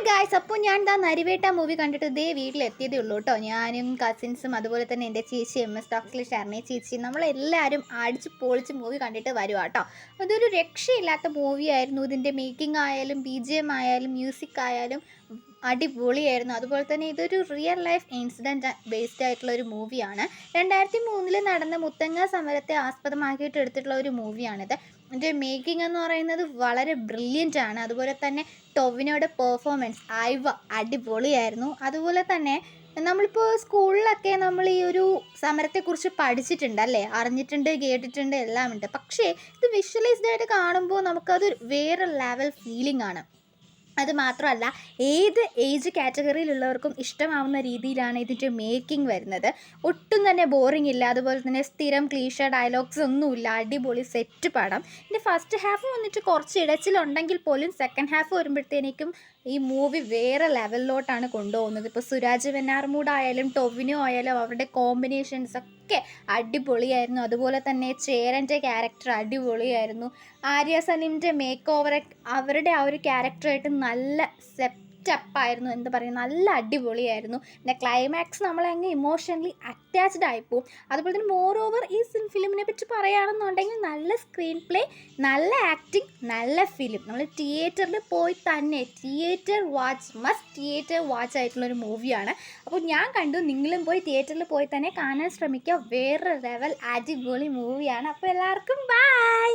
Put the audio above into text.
Guys, അപ്പോൾ ഞാൻ Narivetta movie കണ്ടിട്ട് ഇതേ വീട്ടിലെത്തിയതേ ഉള്ളൂ കേട്ടോ. ഞാനും കസിൻസും അതുപോലെ തന്നെ എൻ്റെ ചേച്ചി MS ടോക്സിലെ ഷർണി ചേച്ചി നമ്മളെല്ലാവരും അടിച്ച് പൊളിച്ച് മൂവി കണ്ടിട്ട് വരുവാ കേട്ടോ. അതൊരു രക്ഷയില്ലാത്ത മൂവിയായിരുന്നു. ഇതിൻ്റെ മേക്കിംഗ് ആയാലും BGM ആയാലും മ്യൂസിക് ആയാലും അടിപൊളിയായിരുന്നു. അതുപോലെ തന്നെ ഇതൊരു റിയൽ ലൈഫ് ഇൻസിഡൻറ്റ് ബേസ്ഡ് ആയിട്ടുള്ള ഒരു മൂവിയാണ്. 2003 നടന്ന മുത്തങ്ങ സമരത്തെ ആസ്പദമാക്കിയിട്ട് എടുത്തിട്ടുള്ള ഒരു മൂവിയാണിത്. ഇതിൻ്റെ മേക്കിംഗ് എന്ന് പറയുന്നത് വളരെ ബ്രില്യൻ്റ് ആണ്. അതുപോലെ തന്നെ ടൊവിനോയുടെ പെർഫോമൻസ് അടിപൊളിയായിരുന്നു. അതുപോലെ തന്നെ നമ്മളിപ്പോൾ സ്കൂളിലൊക്കെ നമ്മൾ ഈ ഒരു സമരത്തെക്കുറിച്ച് പഠിച്ചിട്ടുണ്ട് അല്ലേ, അറിഞ്ഞിട്ടുണ്ട്, കേട്ടിട്ടുണ്ട്, എല്ലാം ഉണ്ട്. പക്ഷേ ഇത് വിഷ്വലൈസ്ഡ് ആയിട്ട് കാണുമ്പോൾ നമുക്കത് വേറെ ലെവൽ ഫീലിംഗ് ആണ്. അത് മാത്രമല്ല, ഏത് ഏജ് കാറ്റഗറിയിലുള്ളവർക്കും ഇഷ്ടമാവുന്ന രീതിയിലാണ് ഇതിൻ്റെ മേക്കിംഗ് വരുന്നത്. ഒട്ടും തന്നെ ബോറിംഗ് ഇല്ല. അതുപോലെ തന്നെ സ്ഥിരം ക്ലീഷ ഡയലോഗ്സ് ഒന്നുമില്ല. അടിപൊളി സെറ്റ് പടം. ഇതിൻ്റെ ഫസ്റ്റ് ഹാഫ് വന്നിട്ട് കുറച്ച് ഇടച്ചിലുണ്ടെങ്കിൽ പോലും സെക്കൻഡ് ഹാഫ് വരുമ്പോഴത്തേക്കും ഈ മൂവി വേറെ ലെവലിലോട്ടാണ് കൊണ്ടുപോകുന്നത്. ഇപ്പോൾ സുരാജ് വെഞ്ഞാറമൂട് ആയാലും ടൊവിനോ ആയാലും അവരുടെ കോമ്പിനേഷൻസ് ഒക്കെ അടിപൊളിയായിരുന്നു. അതുപോലെ തന്നെ ചേരൻ്റെ ക്യാരക്ടർ അടിപൊളിയായിരുന്നു. ആര്യ സലീമിൻ്റെ മേക്ക് ഓവർ അവരുടെ ആ ഒരു ക്യാരക്ടറായിട്ട് നല്ല സെറ്റപ്പായിരുന്നു. എന്താ പറയുക, നല്ല അടിപൊളിയായിരുന്നു. പിന്നെ ക്ലൈമാക്സ് നമ്മളങ്ങ് ഇമോഷണലി അറ്റാച്ച്ഡ് ആയിപ്പോവും. അതുപോലെ തന്നെ മോർ ഓവർ ഈ ഫിലിമിനെ പറ്റി പറയുകയാണെന്നുണ്ടെങ്കിൽ നല്ല സ്ക്രീൻ പ്ലേ, നല്ല ആക്ടിങ്, നല്ല ഫിലിം. നമ്മൾ തിയേറ്ററിൽ പോയി തന്നെ തിയേറ്റർ വാച്ച് ആയിട്ടുള്ളൊരു മൂവിയാണ്. അപ്പോൾ ഞാൻ കണ്ടു, നിങ്ങളും പോയി തിയേറ്ററിൽ പോയി തന്നെ കാണാൻ ശ്രമിക്കുക. വേറെ ലെവൽ അടിപൊളി മൂവിയാണ്. അപ്പോൾ എല്ലാവർക്കും ബൈ.